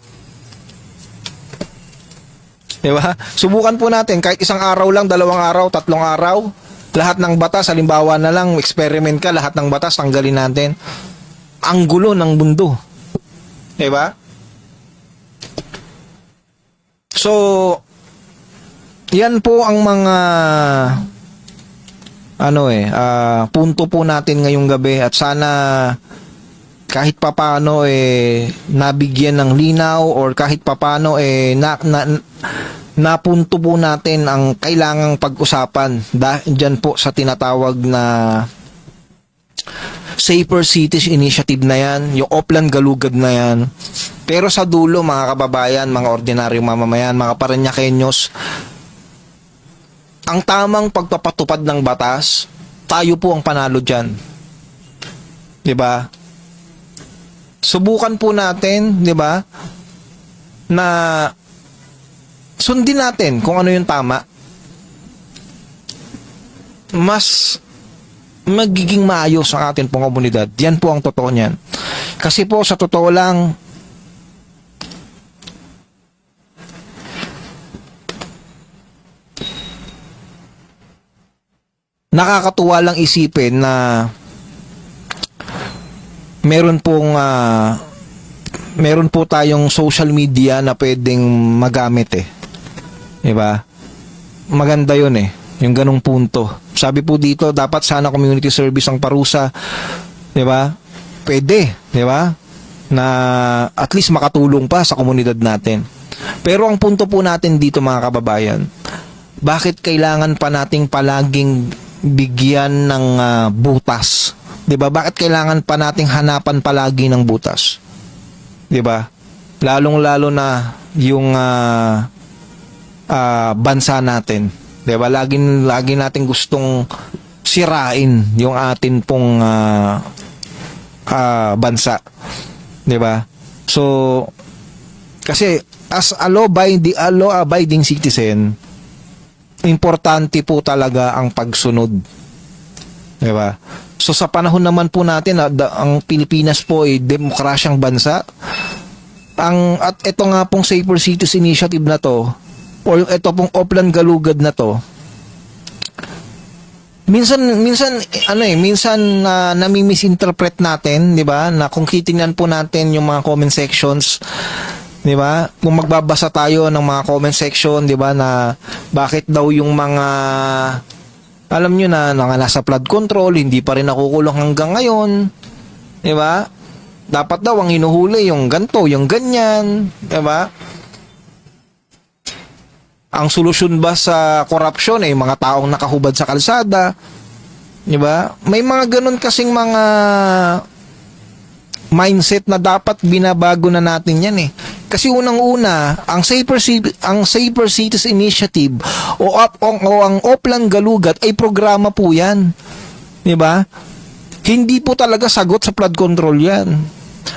Diba? Subukan po natin kahit isang araw lang, 2 araw, 3 araw, lahat ng batas, halimbawa na lang, experiment ka, lahat ng batas, tanggalin natin. Ang gulo ng mundo. Diba? So, yan po ang mga punto po natin ngayong gabi, at sana kahit papano nabigyan ng linaw, or kahit papano napunto po natin ang kailangang pag-usapan dyan po sa tinatawag na Safer Cities Initiative na yan, yung Oplan Galugad na yan. Pero sa dulo, mga kababayan, mga ordinaryong mamamayan, mga Parañaqueños, ang tamang pagpapatupad ng batas, tayo po ang panalo dyan. Diba? Subukan po natin, diba, na sundin natin kung ano yung tama. Mas magiging maayos ang ating pong komunidad. Yan po ang totoo niyan. Kasi po, sa totoo lang, nakakatuwa lang isipin na meron po tayong social media na pwedeng magamit Diba? Maganda yun yung ganong punto. Sabi po dito, dapat sana community service ang parusa. Diba? Pwede. Diba? Na at least makatulong pa sa komunidad natin. Pero ang punto po natin dito, mga kababayan, bakit kailangan pa nating palaging bigyan ng butas? 'Di ba? Bakit kailangan pa nating hanapan palagi ng butas? 'Di ba? Lalong-lalo na yung bansa natin. 'Di ba? Lagi nating gustong sirain yung atin pong bansa. 'Di ba? So kasi as a law-abiding citizen, importante po talaga ang pagsunod. Diba? So sa panahon naman po natin, ang Pilipinas po ay demokrasyang bansa. At ito nga pong Safer Cities Initiative na to, o ito pong Oplan Galugad na to, minsan nami-misinterpret natin, 'di ba? Na kung titingnan po natin yung mga comment sections, 'di ba? Kung magbabasa tayo ng mga comment section, 'di ba, na bakit daw yung mga alam nyo na nasa flood control hindi pa rin nakukulong hanggang ngayon, 'di ba? Dapat daw ang hinuhuli yung ganto, yung ganyan, 'di ba? Ang solusyon ba sa corruption mga taong nakahubad sa kalsada, 'di ba? May mga ganun kasing mga mindset na dapat binabago na natin yan Kasi unang-una, ang Safer Cities Initiative o ang Oplan Galugad ay programa po yan. 'Di ba? Hindi po talaga sagot sa flood control yan.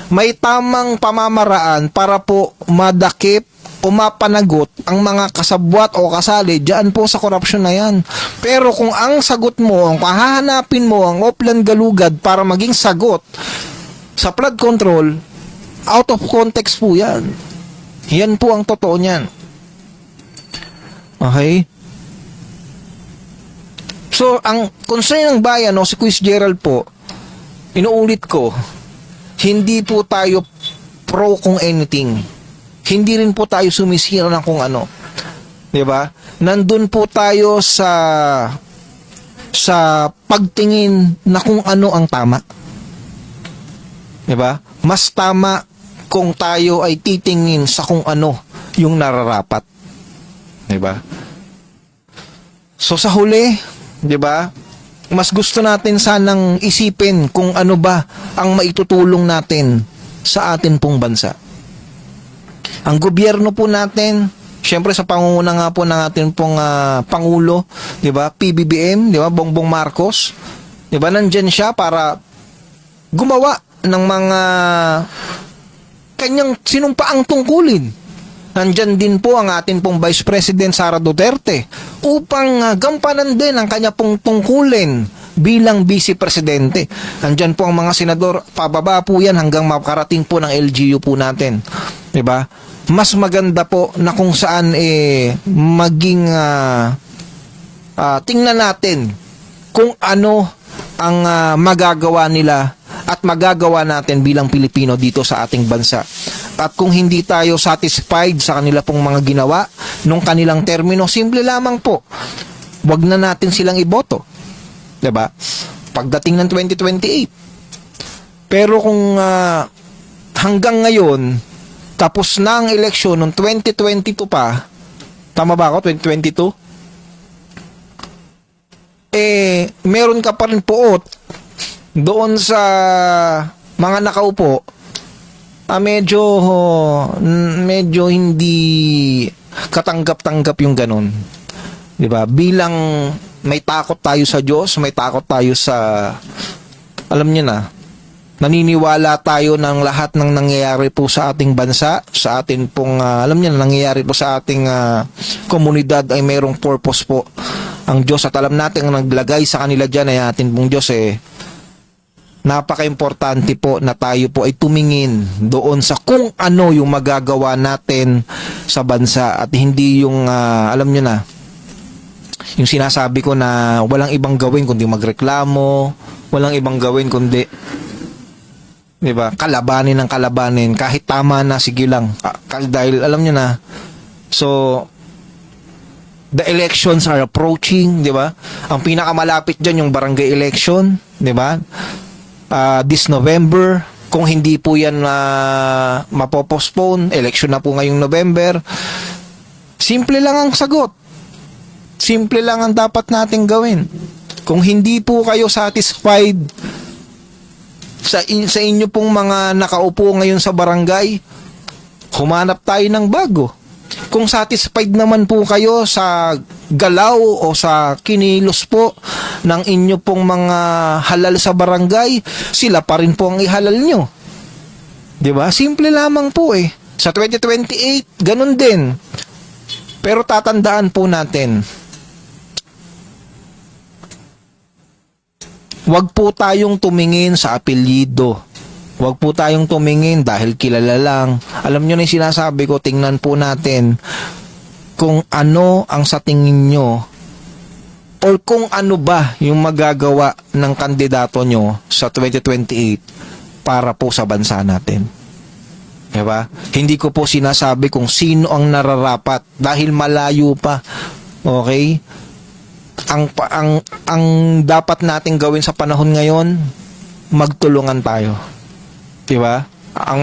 May tamang pamamaraan para po madakip o mapanagot ang mga kasabwat o kasali diyan po sa korupsyon na yan. Pero kung ang sagot mo, ang hahanapin mo ang Oplan Galugad para maging sagot sa flood control, out of context po yan. Yan po ang totoo niyan. Okay? So, ang concern ng bayan, si Quiz Gerald po, inuulit ko, hindi po tayo pro kung anything. Hindi rin po tayo sumisira ng kung ano. 'Di ba? Nandun po tayo sa pagtingin na kung ano ang tama. 'Di ba? Mas tama kung tayo ay titingin sa kung ano yung nararapat. 'Di ba? So sa huli, 'di ba? Mas gusto natin sanang isipin kung ano ba ang maitutulong natin sa atin pong bansa. Ang gobyerno po natin, syempre sa pangunguna nga po ng ating pong Pangulo, 'di ba? PBBM, 'di ba? Bongbong Marcos, 'di ba? Nandiyan siya para gumawa ng mga kanyang sinumpaang tungkulin. Nandyan din po ang atin pong Vice President Sara Duterte upang gampanan din ang kanya pong tungkulin bilang Vice Presidente. Nandyan po ang mga senador, pababa po yan hanggang makarating po ng LGU po natin. 'Di ba? Mas maganda po na kung saan maging tingnan natin kung ano ang magagawa nila at magagawa natin bilang Pilipino dito sa ating bansa. At kung hindi tayo satisfied sa kanila pong mga ginawa nung kanilang termino, simple lamang po, wag na natin silang iboto. 'Di ba? Pagdating ng 2028. Pero kung hanggang ngayon tapos na ang eleksyon ng 2022 pa, tama ba ako? 2022? Meron ka pa rin poot doon sa mga nakaupo, medyo hindi katanggap-tanggap yung ganun. 'Di ba? Bilang may takot tayo sa Diyos, may takot tayo sa, alam niyo na, naniniwala tayo ng lahat ng nangyayari po sa ating bansa, sa atin pong, alam niyo na, nangyayari po sa ating komunidad ay mayroong purpose po ang Diyos, at alam natin ang naglagay sa kanila dyan ay atin pong Diyos. Napaka-importante po na tayo po ay tumingin doon sa kung ano yung magagawa natin sa bansa at hindi yung, alam nyo na, yung sinasabi ko na walang ibang gawin kundi magreklamo, walang ibang gawin kundi, di ba, kalabanin ng kalabanin, kahit tama na, sige lang. Dahil alam nyo na, so, the elections are approaching, di ba? Ang pinakamalapit dyan yung barangay election, di ba? This November, kung hindi po yan mapopostpone, election na po ngayong November. Simple lang ang sagot. Simple lang ang dapat nating gawin. Kung hindi po kayo satisfied sa inyo pong mga nakaupo ngayon sa barangay, humanap tayo ng bago. Kung satisfied naman po kayo sa galaw o sa kinilos po ng inyo pong mga halal sa barangay, sila pa rin po ang ihalal nyo. 'Di ba? Simple lamang po Sa 2028, ganun din. Pero tatandaan po natin, wag po tayong tumingin sa apelyido. Wag po tayong tumingin dahil kilala lang. Alam nyo na yung sinasabi ko, tingnan po natin kung ano ang sa tingin nyo or kung ano ba yung magagawa ng kandidato nyo sa 2028 para po sa bansa natin. Diba? Hindi ko po sinasabi kung sino ang nararapat dahil malayo pa. Okay? Ang dapat nating gawin sa panahon ngayon, magtulungan tayo. Diba? Ang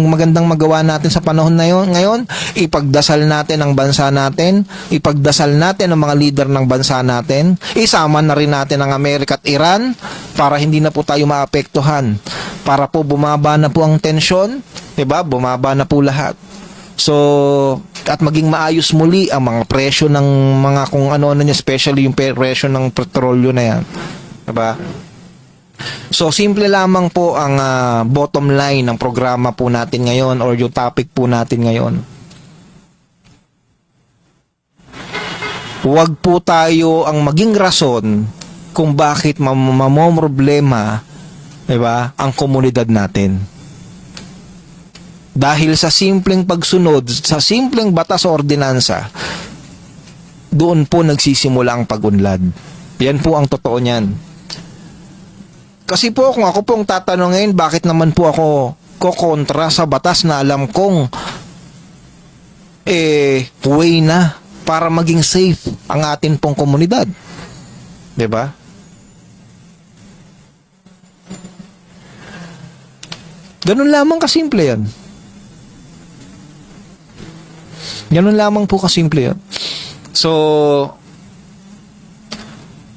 magandang magawa natin sa panahon na ngayon, ipagdasal natin ang bansa natin, ipagdasal natin ang mga leader ng bansa natin, isama na rin natin ang Amerika at Iran para hindi na po tayo maapektuhan, para po bumaba na po ang tensyon, diba? Bumaba na po lahat. So, at maging maayos muli ang mga presyo ng mga kung ano-ano niya, especially yung presyo ng petrolyo na yan. Diba? So, simple lamang po ang bottom line ng programa po natin ngayon or yung topic po natin ngayon. Huwag po tayo ang maging rason kung bakit mamomroblema, diba, ang komunidad natin. Dahil sa simpleng pagsunod, sa simpleng batas o ordinansa, doon po nagsisimula ang pag-unlad. Yan po ang totoo niyan. Kasi po kung ako pong tatanungin, bakit naman po ako kokontra sa batas na alam kong way na para maging safe ang atin pong komunidad. 'Di ba? Ganun lamang kasimple yan. Ganun lamang po kasimple yan. So,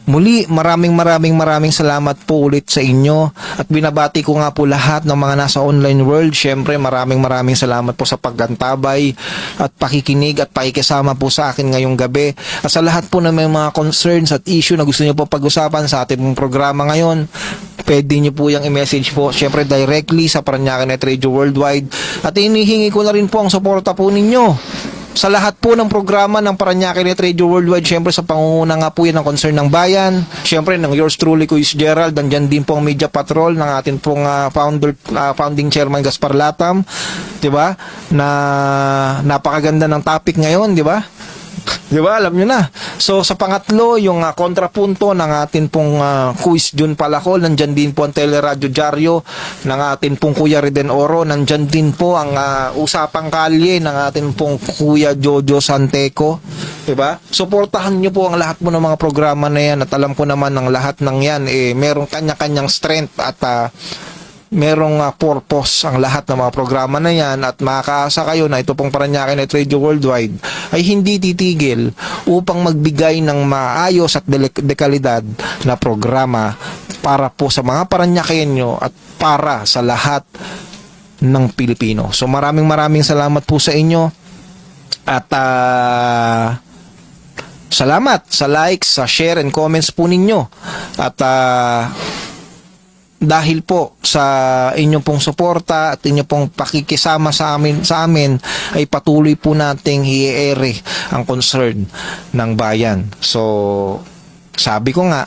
Muli, maraming salamat po ulit sa inyo at binabati ko nga po lahat ng mga nasa online world. Syempre, maraming salamat po sa paggantabay at pakikinig at pakikisama po sa akin ngayong gabi. At sa lahat po na may mga concerns at issue na gusto niyo po pag-usapan sa ating pong programa ngayon, pwede niyo po yung i-message po syempre directly sa Parañaque Net Radio Worldwide. At hinihingi ko na rin po ang suporta po ninyo sa lahat po ng programa ng Parañaque Net Radio Worldwide. Syempre sa pangunguna nga po yan ng concern ng bayan. Syempre ng yours truly, Kuya Gerald. Nandyan din po ang Media Patrol ng ating pong founding chairman Gaspar Latam. Diba? Na napakaganda ng topic ngayon, diba? Diba? Alam nyo na. So, sa pangatlo, yung kontrapunto ng atin pong Kuis Jun Palacol, nandyan din po ang Teleradyo Diaryo ng atin pong Kuya Reden Oro, nandyan din po ang Usapang Kalye ng atin pong Kuya Jojo Santeco. Diba? Suportahan nyo po ang lahat mo ng mga programa na yan at alam ko naman ng lahat ng yan, merong kanya-kanyang strength at merong purpose ang lahat ng mga programa na yan at makakaasa kayo na ito pong Parañaque Net Radio Worldwide ay hindi titigil upang magbigay ng maayos at dekalidad na programa para po sa mga Parañaqueño at para sa lahat ng Pilipino. So maraming salamat po sa inyo at salamat sa likes, sa share and comments po ninyo at dahil po sa inyong pong suporta at inyong pong pakikisama sa amin ay patuloy po nating i-ere ang concern ng bayan. So, sabi ko nga,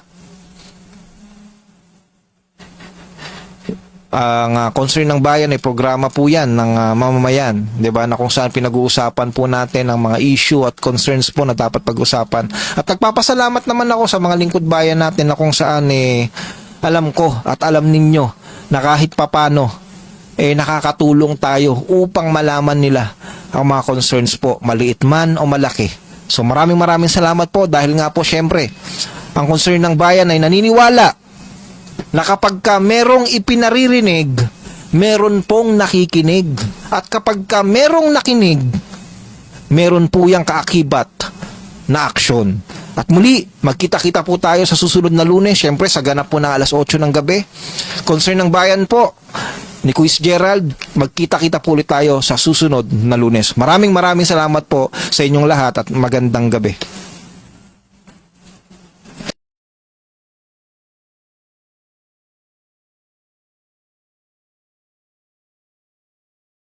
ang concern ng bayan ay programa po yan ng mamamayan, 'di ba? Na kung saan pinag-uusapan po natin ang mga issue at concerns po na dapat pag-usapan. At nagpapasalamat naman ako sa mga lingkod bayan natin na kung saan alam ko at alam ninyo na kahit papano nakakatulong tayo upang malaman nila ang mga concerns po, maliit man o malaki. So maraming salamat po dahil nga po syempre ang concern ng bayan ay naniniwala na kapag ka merong ipinaririnig, meron pong nakikinig. At kapag ka merong nakinig, meron po yung kaakibat na aksyon. At muli, magkita-kita po tayo sa susunod na Lunes, syempre sa ganap po ng alas 8 ng gabi. Concern ng bayan po ni Kuya Gerald, magkita-kita po ulit tayo sa susunod na Lunes. Maraming salamat po sa inyong lahat at magandang gabi.